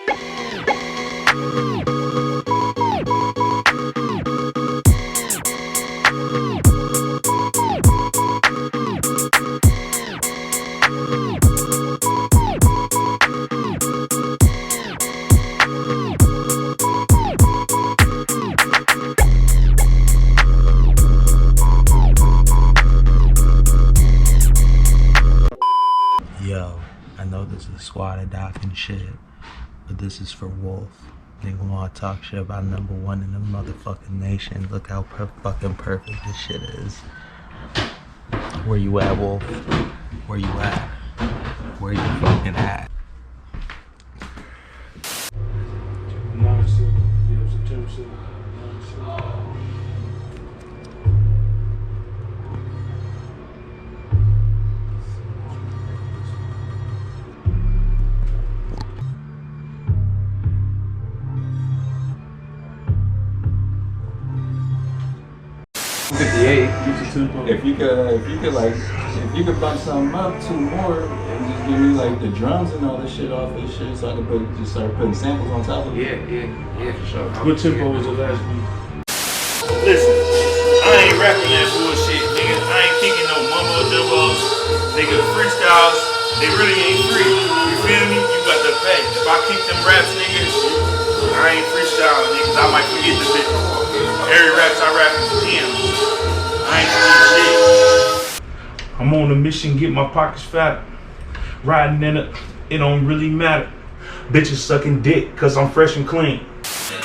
Yo, I know this is Squadda B and shit, but this is for Wolf. Nigga wanna talk shit about #1 in the motherfucking nation. Look how fucking perfect this shit is. Where you at, Wolf? Where you at? Where you fucking at? If you could bunch something up, 2 more, and just give me like the drums and all this shit off this shit, so I can just start putting samples on top of it. Yeah, for sure. What tempo was the last beat? Listen, I ain't rapping that bullshit, nigga. I ain't kicking no mumbo jumbos. Nigga, freestyles, they really ain't free. You feel me? You got to pay. If I kick them raps, nigga, I ain't freestyling, niggas. I might forget the bit. Every raps I rap is damn. I ain't forget shit. I'm on a mission, get my pockets fat. Riding in it, it don't really matter. Bitches sucking dick, cause I'm fresh and clean.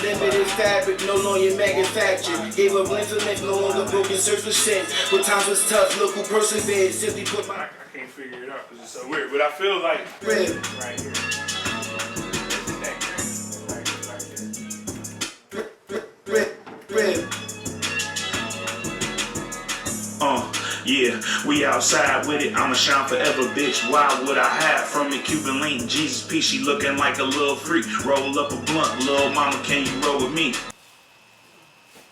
Limited fabric, no longer manufactured. Gave a blend to make no longer broken, search for shit. When times was tough, look who persevered. Simply put my. I can't figure it out because it's so weird, but I feel like right here. Yeah, we outside with it, I'ma shine forever, bitch. Why would I hide from it? Cuban link, Jesus P, she looking like a little freak. Roll up a blunt, little mama, can you roll with me?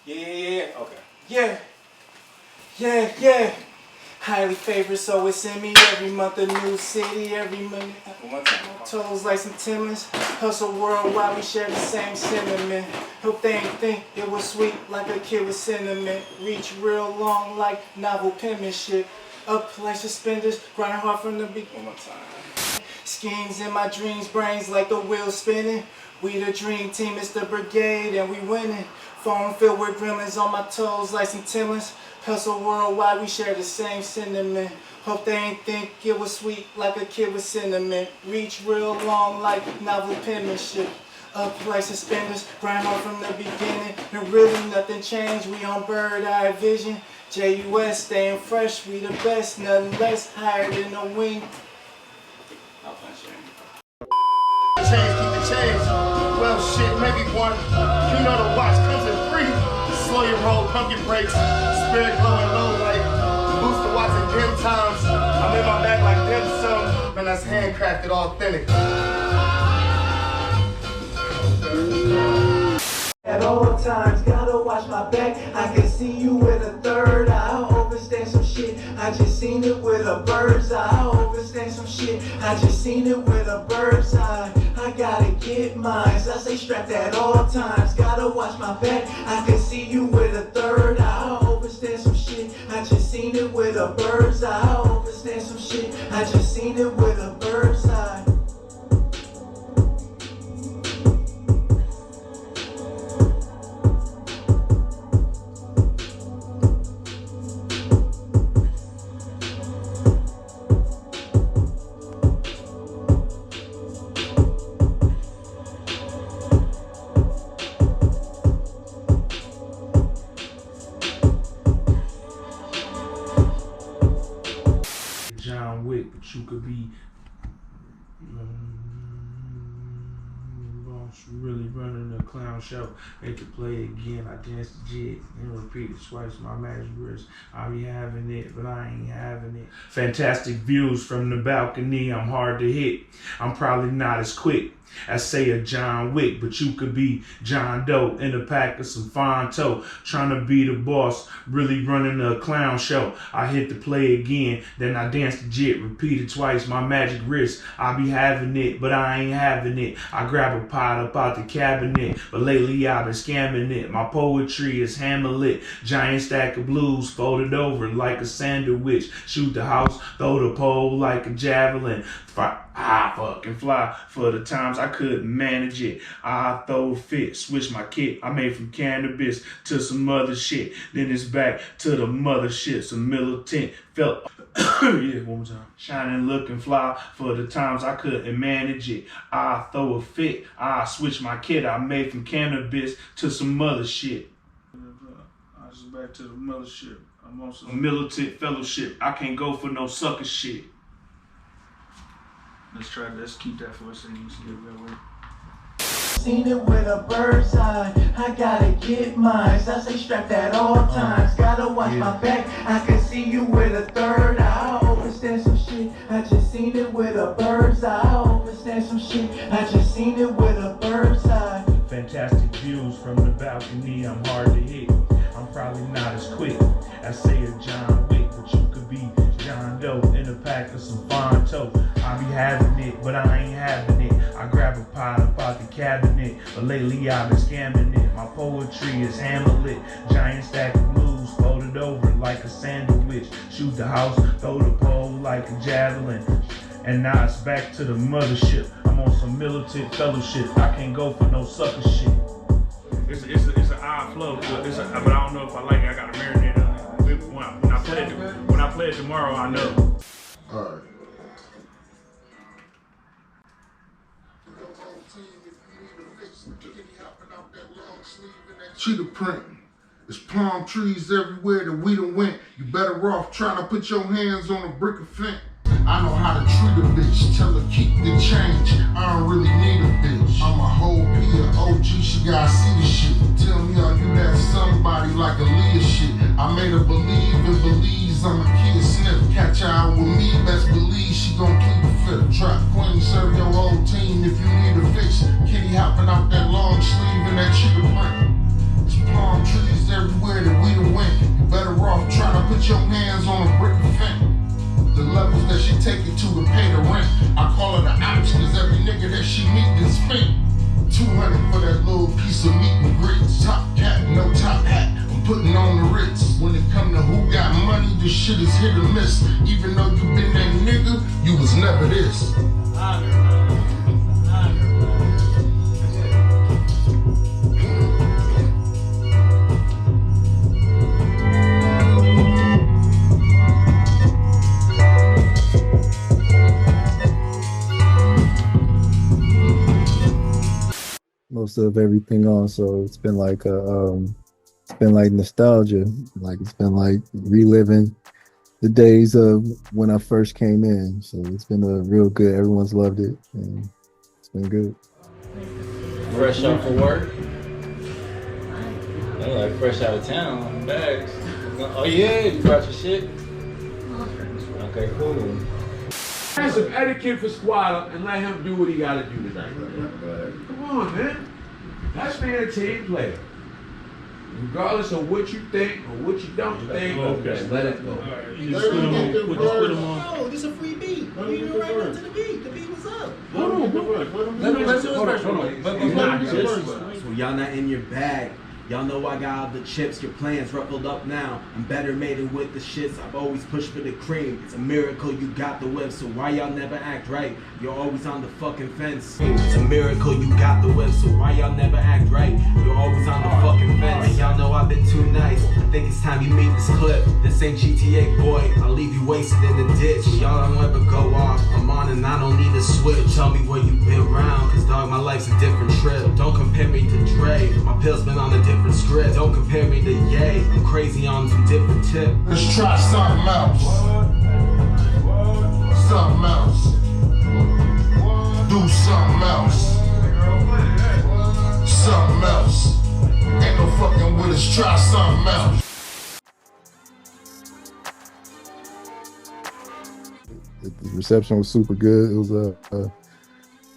Yeah, okay. Yeah. Highly favored, so it's in me. Every month a new city, every minute. One time. Toes like some Timbers. Hustle worldwide, we share the same sentiment. Hope they ain't think it was sweet like a kid with cinnamon. Reach real long like novel penmanship. Up like suspenders, grind hard from the beginning. One more time. Schemes in my dreams, brains like the wheel spinning. We the dream team, it's the Brigade, and we winning. Phone filled with gremlins on my toes like some Timbers. Hustle worldwide, we share the same sentiment. Hope they ain't think it was sweet like a kid with cinnamon. Reach real long like novel penmanship. Up like suspenders, grind hard from the beginning. And really nothing changed, we on bird eye vision. J.U.S staying fresh, we the best, nothing less, higher than a wing. I'll punch you. Change, keep the change. Well, shit, maybe one. You know the watch comes in free. Slow your roll, pump your brakes. Spirit glowing low like boost the watch in dim times. I'm in my bag like dim sum. Man, that's handcrafted, authentic. At all times, gotta watch my back. I can see you with a third eye. I overstand some shit. I just seen it with a bird's eye. I overstand some shit. I just seen it with a bird's eye. I gotta get mine. I stay strapped at all times. Gotta watch my back. I can see you with a third eye. I overstand some shit. I just seen it with a bird's eye. I overstand some shit. I just seen it with a bird's eye. John Wick, but clowns, really running a clown show. They could play again, I dance the jig, and repeat it twice, my magic wrist. I be having it, but I ain't having it. Fantastic views from the balcony, I'm hard to hit. I'm probably not as quick as say a John Wick, but you could be John Doe in the pack of some fine toe, trying to be the boss, really running a clown show. I hit the play again, then I dance the jit, repeat it twice, my magic wrist. I be having it, but I ain't having it. I grab a pot up out the cabinet, but lately I've been scamming it. My poetry is hammer lit, giant stack of blues folded over like a sandwich. Shoot the house, throw the pole like a javelin. I fucking fly for the times I couldn't manage it. I throw a fit, switch my kit. I made from cannabis to some other shit. Then it's back to the mothership, some militant felt. Yeah, one more time. Shining, looking fly for the times I couldn't manage it. I throw a fit, I switch my kit. I made from cannabis to some other shit. I just back to the mothership. I'm on some militant fellowship. I can't go for no sucker shit. Let's keep that for a second. Let's get that way. Seen it with a bird's eye. I gotta get mine. I say strapped at all times. Gotta watch my back. I can see you with a third eye. I overstand some shit. I just seen it with a bird's eye. I overstand some shit. I just seen it with a bird's eye. Fantastic views from the balcony. I'm hard to hit. I'm probably not as quick as say a John Wick, but you could be John Doe in a pack of some fine toe. I be having it, but I ain't having it. I grab a pot up out the cabinet, but lately I've been scamming it. My poetry is hammer lit, giant stack of blues folded over like a sandwich. Shoot the house, throw the pole like a javelin. And now it's back to the mothership. I'm on some militant fellowship. I can't go for no sucker shit. It's an odd flow, but I don't know if I like it. I gotta marinate on it. When I play it tomorrow, I know. All right. Cheetah print. There's palm trees everywhere that we done went. You better off trying to put your hands on a brick of flint. I know how to treat a bitch, tell her keep the change. I don't really need a bitch. I'm a whole peer, OG, she gotta see the shit. Tell me are you that somebody like a Leah shit? I made her believe and believes I'm a kid sniff. Catch her out with me, best believe she gon' plead the fifth. Trap queen, serve your whole team if you need a fix. Kitty hopping out that long sleeve and that cheetah print. There's palm trees everywhere that we done went. You better off trying to put your hands on a brick of fence. The levels that she take you to pay the rent. I call her the ops, cause every nigga that she meet is spent. 200 for that little piece of meat and grits. Top cap, no top hat, I'm putting on the Ritz. When it come to who got money, this shit is hit or miss. Even though you been that nigga, you was never this. Most of everything on, so it's been like nostalgia, like it's been like reliving the days of when I first came in. So it's been a real good. Everyone's loved it, and it's been good. Fresh off of work. They like fresh out of town on bags. Oh yeah, you brought your shit. Okay, cool. Have some etiquette for Squadda and let him do what he gotta do tonight. Come on, man. That's man a team player. Regardless of what you think or what you don't think, just let it go. You just put them on. No, this is a free beat. You do right into the beat. The beat was up. Hold on. Let's do his verse. So y'all not in your bag. Y'all know I got all the chips, your plans ruffled up now. I'm better mated with the shits, I've always pushed for the cream. It's a miracle you got the whip, so why y'all never act right? You're always on the fucking fence. It's a miracle you got the whip, so why y'all never act right? You're always on the fucking fence. And y'all know I've been too nice, I think it's time you meet this clip. This ain't GTA boy, I'll leave you wasted in the ditch. Y'all don't ever go off, I'm on and I don't need a switch. Tell me where you been round, cause dog, my life's a different trip. Don't compare me to Dre, my pills been on a different script. Don't compare me to Ye, I'm crazy on some different tip. Let's try something else. Something else. Do something else. reception was super good. It was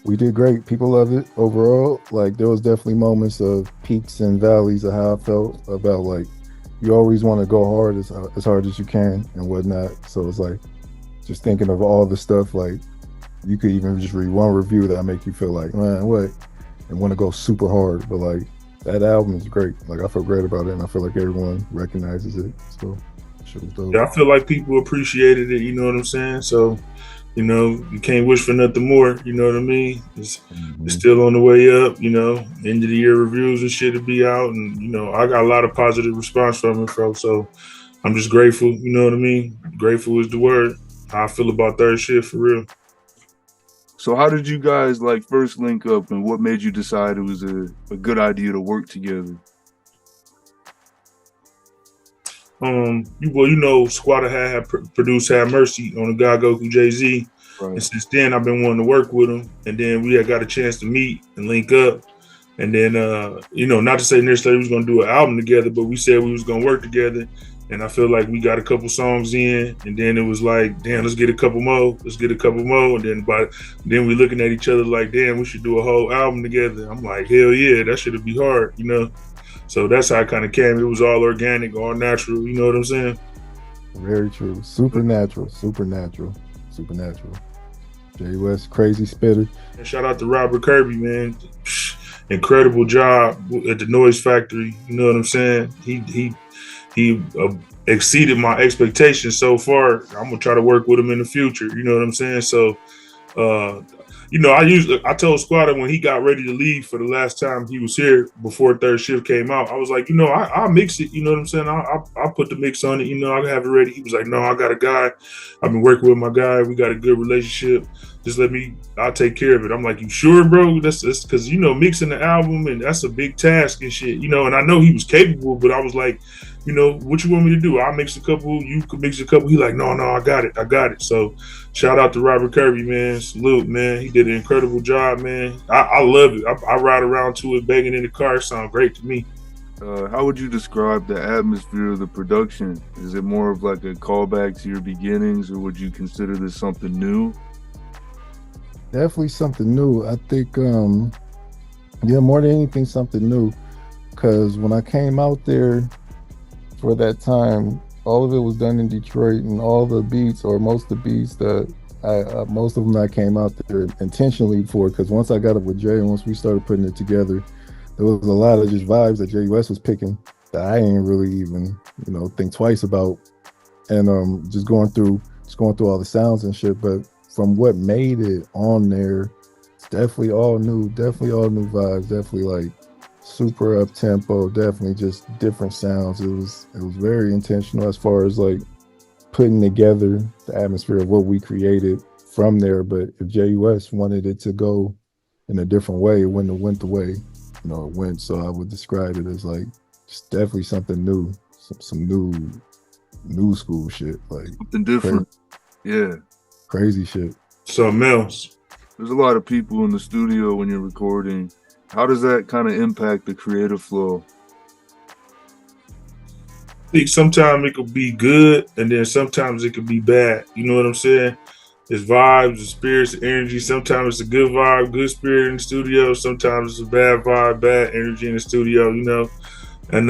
we did great. People loved it overall. Like there was definitely moments of peaks and valleys of how I felt about like you always want to go hard as hard as you can and whatnot. So it's like just thinking of all the stuff like you could even just read one review that make you feel like man what and want to go super hard. But like that album is great. Like I feel great about it and I feel like everyone recognizes it. So shit was dope. Yeah, I feel like people appreciated it, you know what I'm saying? So you know, you can't wish for nothing more. You know what I mean? It's still on the way up. You know, end of the year reviews and shit will be out, and you know, I got a lot of positive response from it, folks. So I'm just grateful. You know what I mean? Grateful is the word. How I feel about third shift for real. So how did you guys like first link up, and what made you decide it was a good idea to work together? You know, Squadda had produced Have Mercy on the God Goku Jay-Z. Right. And since then, I've been wanting to work with him. And then we had got a chance to meet and link up. And then, you know, not to say necessarily we was going to do an album together, but we said we was going to work together. And I feel like we got a couple songs in. And then it was like, damn, let's get a couple more. Let's get a couple more. And then we looking at each other like, damn, we should do a whole album together. I'm like, hell yeah, that should be hard, you know? So that's how it kind of came. It was all organic, all natural. You know what I'm saying? Very true. Supernatural. J.U.S. crazy spitter. And shout out to Robert Kirby, man. Incredible job at the Noise Factory. You know what I'm saying? He exceeded my expectations so far. I'm gonna try to work with him in the future. You know what I'm saying? So, you know, I told Squadda when he got ready to leave for the last time he was here before third shift came out, I was like, you know, I'll mix it. You know what I'm saying? I'll put the mix on it. You know, I have it ready. He was like, no, I got a guy. I've been working with my guy. We got a good relationship. Just I'll take care of it. I'm like, you sure, bro? That's because, you know, mixing the album and that's a big task and shit, you know, and I know he was capable, but I was like, you know, what you want me to do? I'll mix a couple, you could mix a couple. He like, no, I got it. So shout out to Robert Kirby, man. Salute, man. He did an incredible job, man. I love it. I ride around to it, banging in the car. It sounds great to me. How would you describe the atmosphere of the production? Is it more of like a callback to your beginnings, or would you consider this something new? Definitely something new. I think, yeah, more than anything, something new. Because when I came out there for that time, all of it was done in Detroit, and all the beats, or most of the beats that most of them I came out there intentionally for. Because once I got up with Jay, and once we started putting it together, there was a lot of just vibes that J.U.S was picking that I ain't really even, you know, think twice about, and just going through all the sounds and shit. But from what made it on there, it's definitely all new vibes, definitely like super up tempo, definitely just different sounds. It was very intentional as far as like putting together the atmosphere of what we created from there. But if J.U.S wanted it to go in a different way, it wouldn't have went the way, you know, it went. So I would describe it as like just definitely something new, some new school shit, like something different. Yeah. Crazy shit. Something else. There's a lot of people in the studio when you're recording. How does that kind of impact the creative flow? I think sometimes it could be good, and then sometimes it could be bad. You know what I'm saying? It's vibes, it's spirits, energy. Sometimes it's a good vibe, good spirit in the studio. Sometimes it's a bad vibe, bad energy in the studio, you know? And,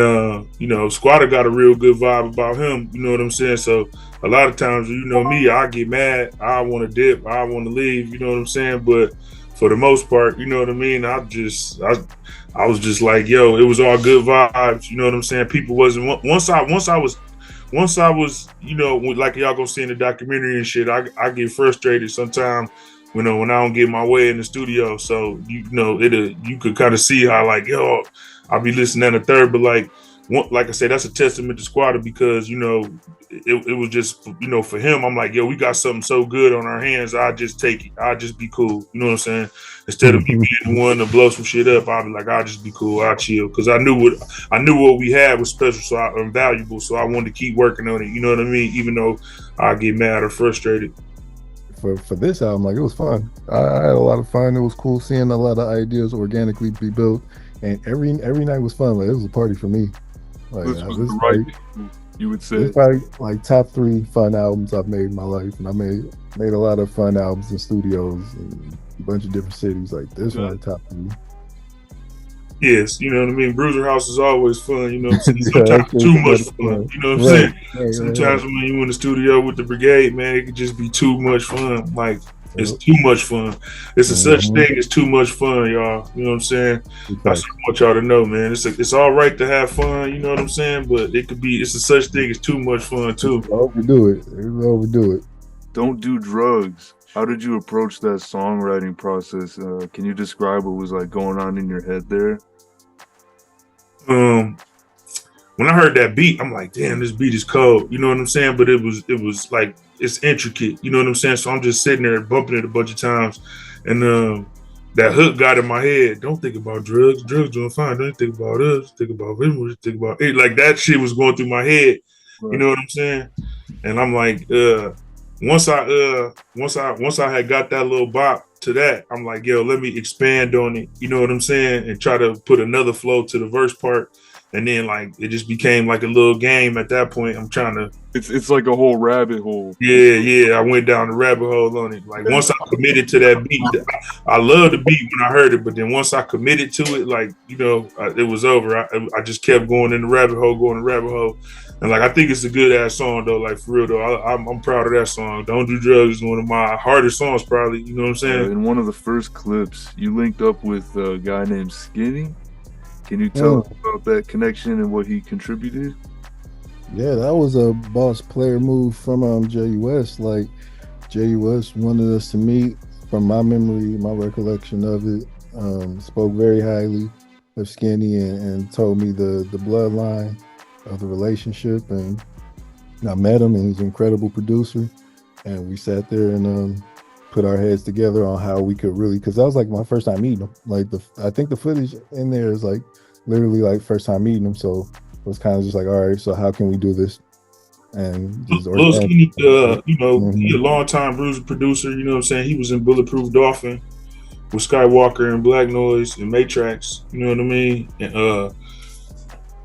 you know, Squadda got a real good vibe about him. You know what I'm saying? So a lot of times, you know me, I get mad. I want to dip. I want to leave. You know what I'm saying? But for the most part, you know what I mean? I was just like, yo, it was all good vibes. You know what I'm saying? People wasn't, once I was, you know, like y'all gonna see in the documentary and shit, I get frustrated sometimes, you know, when I don't get my way in the studio. So, you know, you could kind of see how like, yo, I'll be listening at a third, but like I said, that's a testament to Squadda because, you know, it was just, you know, for him, I'm like, yo, we got something so good on our hands. I'll just take it. I'll just be cool. You know what I'm saying? Instead of me being the one to blow some shit up, I'll be like, I'll just be cool. I'll chill. Cause I knew what we had was special, and valuable. So I wanted to keep working on it. You know what I mean? Even though I get mad or frustrated. For this album, like, it was fun. I had a lot of fun. It was cool seeing a lot of ideas organically be built. And every night was fun. Like, it was a party for me. Like, You would say? It's probably like top 3 fun albums I've made in my life, and I made a lot of fun albums in studios and a bunch of different cities. Like this one, top 3. Yes, you know what I mean? Bruiser House is always fun, you know what I'm saying? Yeah, Sometimes that too shit's a much lot of fun, fun. you know what I'm Right, saying? right. Sometimes when you in the studio with the Brigade, man, it could just be too much fun. Like, it's Yep. too much fun. It's a such Mhm. thing as too much fun, y'all. You know what I'm saying? I Exactly. just want y'all to know, man. It's all right to have fun, you know what I'm saying? But it's a such thing as too much fun too. Overdo it. Overdo it. Don't do drugs. How did you approach that songwriting process? Can you describe what was like going on in your head there? When I heard that beat, I'm like, damn, this beat is cold. You know what I'm saying? But it was like it's intricate. You know what I'm saying? So I'm just sitting there bumping it a bunch of times, and that hook got in my head. Don't think about drugs. Drugs doing fine. Don't think about us. Think about them. Think about it. Like that shit was going through my head. You know what I'm saying? And I'm like, once I had got that little bop to that, I'm like, yo, let me expand on it. You know what I'm saying? And try to put another flow to the verse part. And then like it just became like a little game at that point. I'm trying to It's like a whole rabbit hole. Yeah. I went down the rabbit hole on it. Like once I committed to that beat, I love the beat when I heard it, but then once I committed to it, like, you know, it was over. I just kept going in the rabbit hole. And like, I think it's a good ass song though. Like for real though, I'm proud of that song. Don't Do Drugs is one of my hardest songs probably. You know what I'm saying? In one of the first clips, you linked up with a guy named Skinny. Can you tell us about that connection and what he contributed? Yeah, that was a boss player move from J.U.S. Like J.U.S wanted us to meet. From my memory, my recollection of it, spoke very highly of Skinny and told me the bloodline of the relationship. And I met him, and he's an incredible producer. And we sat there and put our heads together on how we could really, because that was like my first time meeting him. Like I think the footage in there is like literally like first time meeting him. So it was kind of just like, all right, so how can we do this? And just Lil Skinny, you know, he a Mhm. long time Bruiser producer. You know what I'm saying? He was in Bulletproof Dolphin with Skywalker and Black Noise and Matrix. You know what I mean? And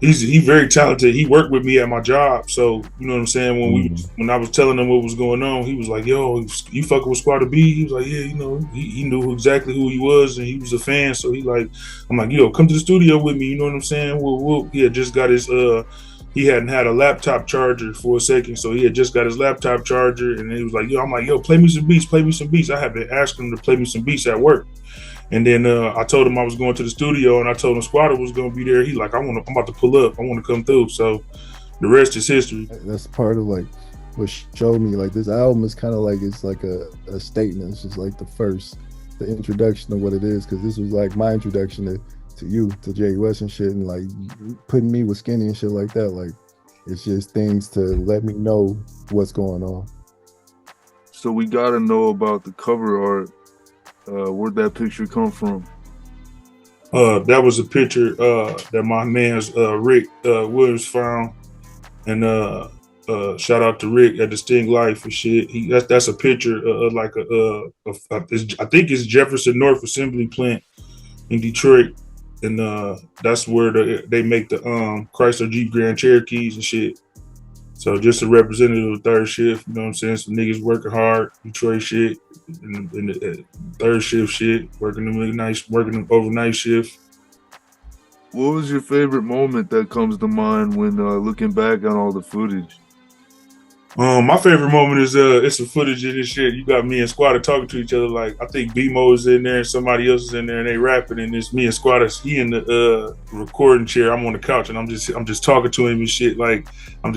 he's very talented. He worked with me at my job, so you know what I'm saying. When I was telling him what was going on, he was like, "Yo, you fucking with Squadda B?" He was like, "Yeah, you know." He knew exactly who he was, and he was a fan. So I'm like, "Yo, come to the studio with me." You know what I'm saying? He had just got his he hadn't had a laptop charger for a second, so he had just got his laptop charger, and he was like, "Yo," I'm like, "Yo, play me some beats." I had been asking him to play me some beats at work. And then I told him I was going to the studio, and I told him Squadda was going to be there. He's like, I'm about to pull up. I want to come through. So the rest is history. That's part of like what showed me like this album is kind of like it's like a statement. It's just like the introduction of what it is, because this was like my introduction to you, to J.U.S and shit, and like putting me with Skinny and shit like that. Like it's just things to let me know what's going on. So we got to know about the cover art. Where'd that picture come from? That was a picture that my man's Rick Williams found, and shout out to Rick at Distinct Life and shit. That's a picture like I think it's Jefferson North Assembly Plant in Detroit, and that's where they make the Chrysler Jeep Grand Cherokees and shit. So just a representative of third shift, you know what I'm saying? Some niggas working hard, Detroit shit, and the third shift shit, working them overnight shift. What was your favorite moment that comes to mind when looking back on all the footage? My favorite moment is it's some footage of this shit. You got me and Squadda talking to each other. Like I think B-Mo is in there and somebody else is in there and they rapping, and it's me and Squadda. He in the recording chair. I'm on the couch and I'm just talking to him and shit. Like I'm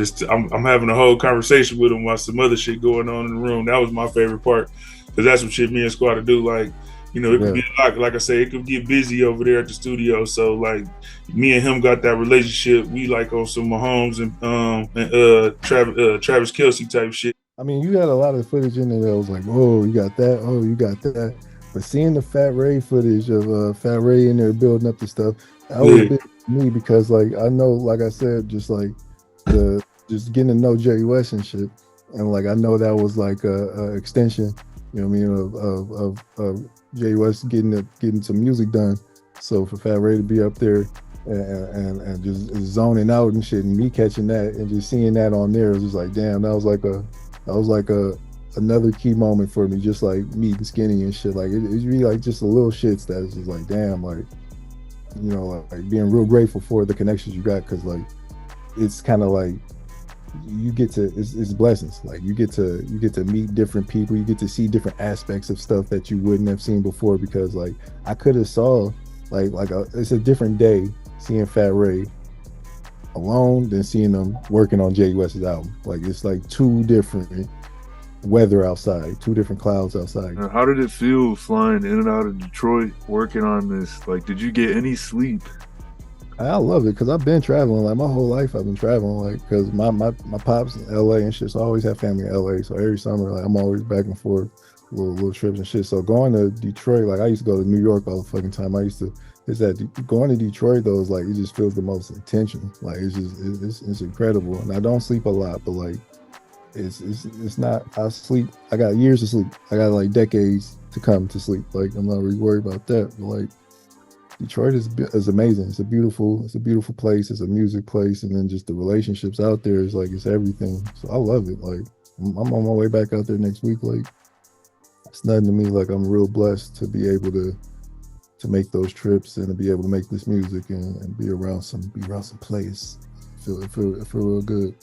having a whole conversation with him while some other shit going on in the room. That was my favorite part, because that's some shit me and Squadda do. Like, you know, it could be a lot. Like I say, it could get busy over there at the studio. So like, me and him got that relationship. We like on some Mahomes and Travis Kelce type shit. I mean, you got a lot of footage in there that was like, oh, you got that, oh, you got that. But seeing the Fat Ray footage of Fat Ray in there building up the stuff, that was big for me, because like I know, like I said, just just getting to know J.U.S and shit, and like I know that was like a extension, you know what I mean, of J.U.S getting some music done. So for Fat Ray to be up there and just zoning out and shit, and me catching that and just seeing that on there, it was just like, damn, that was like another key moment for me, just like meeting Skinny and shit. Like it be like just the little shits that is just like, damn, like, you know, like being real grateful for the connections you got, because like it's kind of like you get to, it's blessings. Like you get to meet different people, you get to see different aspects of stuff that you wouldn't have seen before, because like I could have saw it's a different day seeing Fat Ray alone than seeing them working on J.U.S's album. Like it's like two different weather outside, two different clouds outside. How did it feel flying in and out of Detroit working on this? Like, did you get any sleep? I love it because I've been traveling. Like my whole life I've been traveling, like because my pops in LA and shit, so I always have family in LA, so every summer like I'm always back and forth, little trips and shit. So going to Detroit, like I used to go to New York all the fucking time. Going to Detroit though is like, it just feels the most intentional. Like it's incredible, and I don't sleep a lot, but like it's not, I got years to sleep. I got like decades to come to sleep. Like I'm not really worried about that. But like Detroit is amazing. It's a beautiful place. It's a music place, and then just the relationships out there is like, it's everything. So I love it. Like I'm on my way back out there next week. Like it's nothing to me. Like I'm real blessed to be able to make those trips and to be able to make this music and be around some players. Feel real good.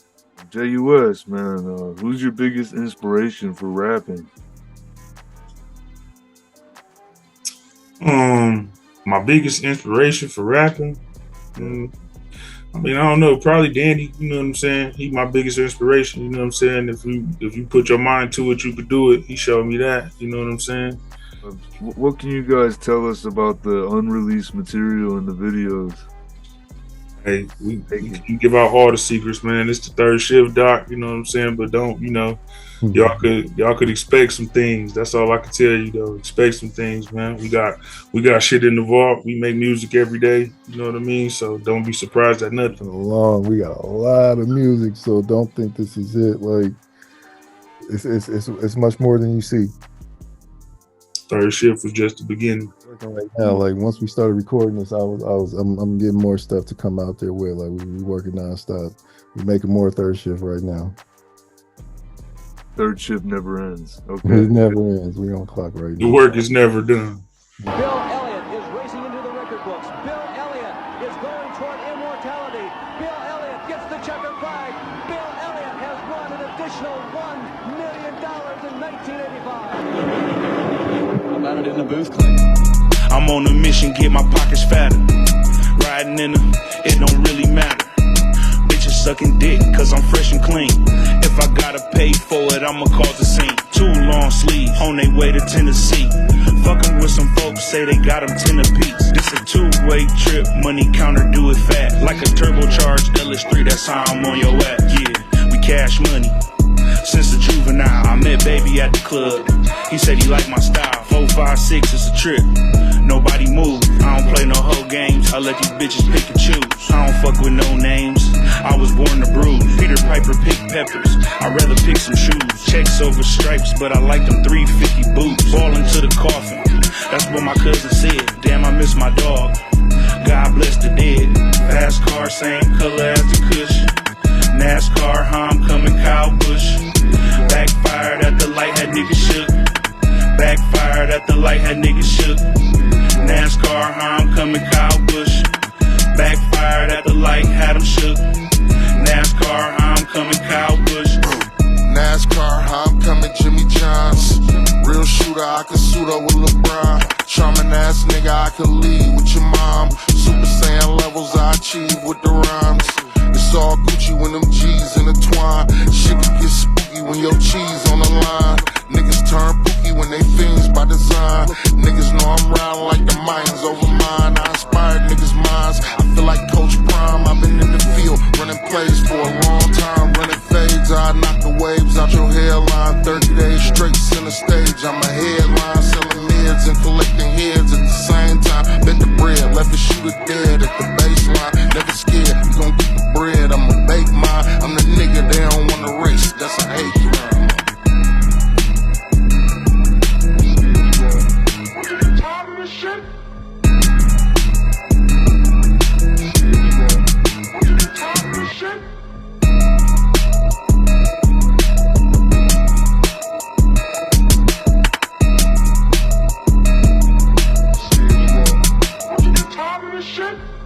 J.U.S, man, who's your biggest inspiration for rapping? My biggest inspiration for rapping, I mean, I don't know, probably Danny. You know what I'm saying? He my biggest inspiration. You know what I'm saying? If you put your mind to it, you could do it. He showed me that. You know what I'm saying? What can you guys tell us about the unreleased material in the videos? Hey, we give out all the secrets, man. It's the third shift, Doc. You know what I'm saying? But don't, you know, y'all could expect some things. That's all I can tell you, though. Expect some things, man. We got shit in the vault. We make music every day. You know what I mean? So don't be surprised at nothing. We got a lot of music, so don't think this is it. Like it's much more than you see. Third shift was just the beginning. Right now, like once we started recording this, I'm getting more stuff to come out there with. Like we working nonstop. We're making more third shift right now. Third shift never ends. Okay. It never ends. We on clock right now. The work is never done. Bill Elliott is racing into the record books. Bill Elliott is going toward immortality. Bill Elliott gets the checkered flag. Bill Elliott has won an additional $1 million in 1985. About it in the booth, Clint. I'm on a mission, get my pockets fatter. Riding in them, it don't really matter. Bitches sucking dick, cause I'm fresh and clean. If I gotta pay for it, I'ma cause a scene. 2 long sleeves, on their way to Tennessee. Fucking with some folks, say they got them 10 apiece. This a 2-way trip, money counter, do it fat. Like a turbocharged LS3, that's how I'm on your app. Yeah, we cash money. Since the juvenile, I met baby at the club. He said he liked my style. 4, 5, 6, it's a trip. Nobody move. I don't play no hoe games. I let these bitches pick and choose. I don't fuck with no names. I was born to bruise. Peter Piper picked peppers. I'd rather pick some shoes. Checks over stripes, but I like them 350 boots. Ballin' to the coffin. That's what my cousin said. Damn, I miss my dog. God bless the dead. Fast car, same color as the cushion. NASCAR, homecoming, Kyle Busch. Backfired at the light, had niggas shook. Backfired at the light, had niggas shook. NASCAR, homecoming, Kyle Busch. Backfired at the light, had them shook. NASCAR, homecoming, Kyle Busch. NASCAR, homecoming, Jimmy Johns. Real shooter, I could suit up with LeBron. Charming ass nigga, I could lead with your mom. Super Saiyan levels, I achieve with the rhymes. It's all Gucci when them G's intertwine. Shit can get spooky when your cheese on the line. Niggas turn pooky when they fiends by design. Niggas know I'm riding like the Mayans over mine. I inspired niggas' minds. I feel like Coach Prime. I've been in the field, running plays for a long time. Running fades, I knock the waves out your hairline. 30 days straight, center stage. I'm a headline, selling mids and collecting heads at the same time. Bet the bread, left the shooter dead at the baseline. Never scared, we gon' get the bread. I'ma bake mine. I'm the nigga they don't wanna race. That's a hate crime. this shit?